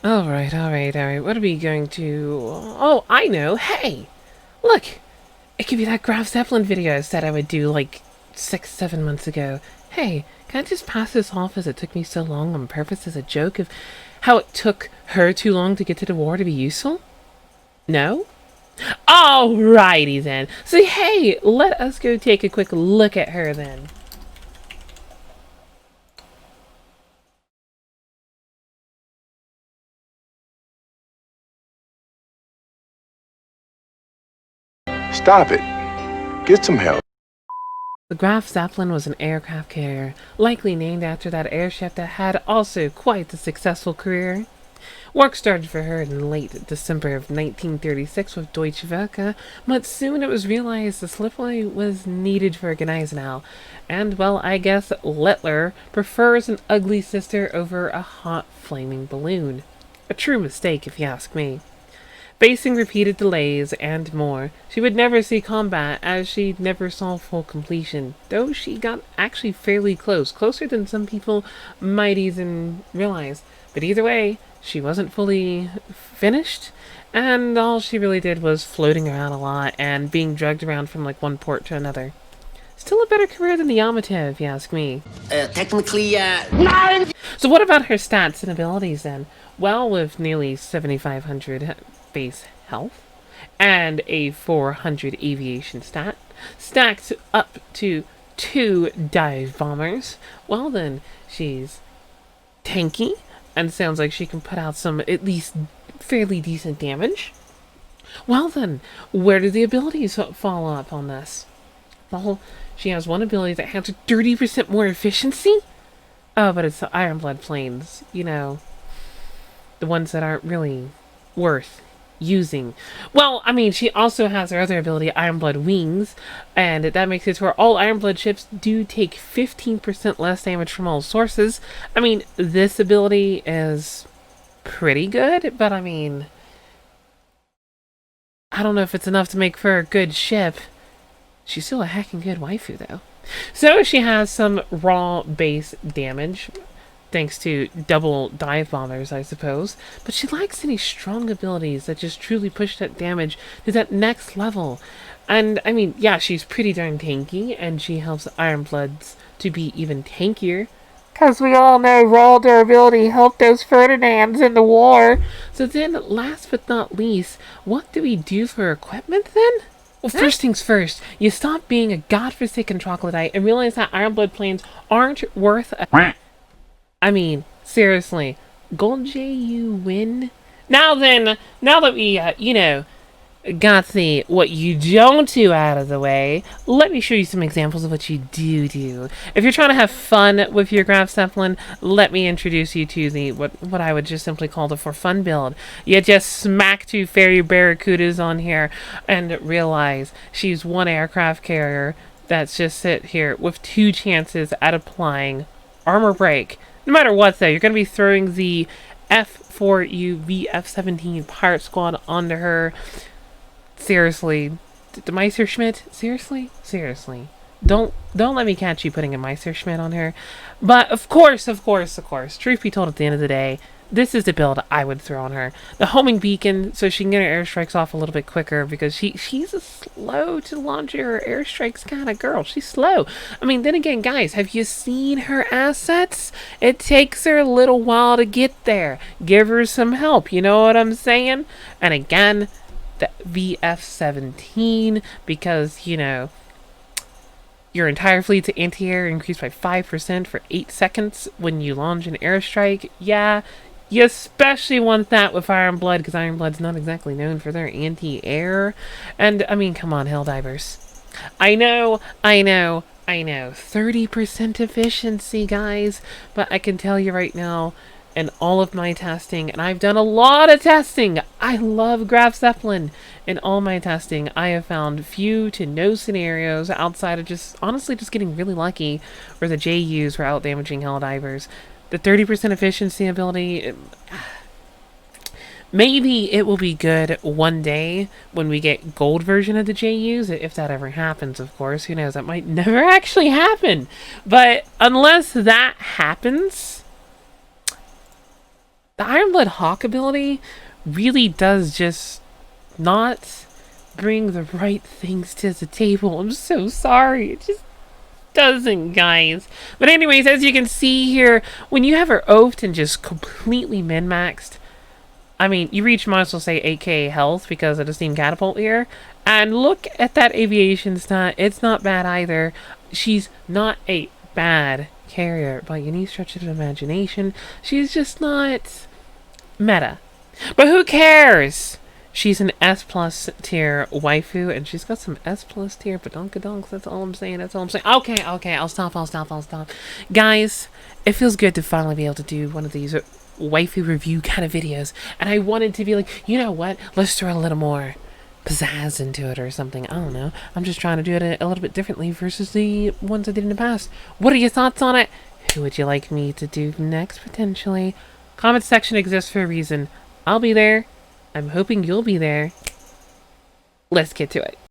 Alright. What are we going to... Oh, I know! Hey! Look! It could be that Graf Zeppelin video I said I would do, like, 6, 7 months ago. Hey, can I just pass this off as it took me so long on purpose as a joke of how it took her too long to get to the war to be useful? No? Alrighty then. So, hey, let us go take a quick look at her then. Stop it. Get some help. The Graf Zeppelin was an aircraft carrier, likely named after that airship that had also quite a successful career. Work started for her in late December of 1936 with Deutsche Werke, but soon it was realized the slipway was needed for Gneisenau, and well, I guess Littler prefers an ugly sister over a hot flaming balloon. A true mistake, if you ask me. Facing repeated delays and more, she would never see combat as she never saw full completion, though she got actually fairly close, closer than some people might even realize. But either way, she wasn't fully finished, and all she really did was floating around a lot and being dragged around from like one port to another. Still a better career than the Yamato, if you ask me. Technically, So what about her stats and abilities then? Well, with nearly 7,500 base health and a 400 aviation stat, stacked up to 2 dive bombers, well then, she's tanky and sounds like she can put out some at least fairly decent damage. Well then, where do the abilities fall up on this? Well, she has one ability that has 30% more efficiency. Oh, but it's the Iron Blood planes, you know, the ones that aren't really worth using. Well, I mean, she also has her other ability, Iron Blood Wings, and that makes it to where all Iron Blood ships do take 15% less damage from all sources. I mean, this ability is pretty good, but I mean, I don't know if it's enough to make for a good ship. She's still a heckin' good waifu, though. So she has some raw base damage, thanks to double dive bombers, I suppose. But she lacks any strong abilities that just truly push that damage to that next level. And, I mean, yeah, she's pretty darn tanky, and she helps Iron Bloods to be even tankier. Because we all know raw durability helped those Ferdinands in the war. So then, last but not least, what do we do for equipment then? Well, first things first, you stop being a godforsaken troglodyte and realize that Iron Blood planes aren't worth a... I mean, seriously, Gold J, you win? Now then, now that we, got the what you don't do out of the way, let me show you some examples of what you do. If you're trying to have fun with your Graf Zeppelin, let me introduce you to the what I would just simply call the for fun build. You just smack 2 fairy barracudas on here and realize she's one aircraft carrier that's just sit here with 2 chances at applying armor break. No matter what, though, you're going to be throwing the F4U VF-17 Pirate Squad onto her. Seriously, the Messerschmitt? Seriously. Don't let me catch you putting a Messerschmitt on her. But of course, truth be told, at the end of the day, this is the build I would throw on her. The homing beacon, so she can get her airstrikes off a little bit quicker, because she's a slow to launch her airstrikes kind of girl. She's slow. I mean, then again, guys, have you seen her assets? It takes her a little while to get there. Give her some help, you know what I'm saying? And again, the VF-17, because, you know, your entire fleet's anti-air increased by 5% for 8 seconds when you launch an airstrike. Yeah, you especially want that with Iron Blood, because Iron Blood's not exactly known for their anti-air. And, I mean, come on, Helldivers. I know. 30% efficiency, guys. But I can tell you right now, in all of my testing, and I've done a lot of testing, I love Graf Zeppelin. In all my testing, I have found few to no scenarios outside of just, honestly, just getting really lucky where the JUs were out damaging Helldivers. The 30% efficiency ability, maybe it will be good one day when we get gold version of the JUs, if that ever happens, of course. Who knows, that might never actually happen. But unless that happens, The Ironblood Hawk ability really does just not bring the right things to the table. I'm so sorry. It just doesn't, guys. But anyways, as you can see here, when you have her oafed and just completely min-maxed, I mean, you reach, might as well say 8k health because of the steam catapult here. And look at that aviation stat. It's not bad either. She's not a bad carrier by any stretch of the imagination. She's just not meta. But who cares? She's an S plus tier waifu, and she's got some S plus tier badonkadonks. That's all I'm saying. That's all I'm saying. Okay, I'll stop. Guys, it feels good to finally be able to do one of these waifu review kind of videos. And I wanted to be like, you know what? Let's throw a little more pizzazz into it or something. I don't know. I'm just trying to do it a little bit differently versus the ones I did in the past. What are your thoughts on it? Who would you like me to do next, potentially? Comment section exists for a reason. I'll be there. I'm hoping you'll be there. Let's get to it.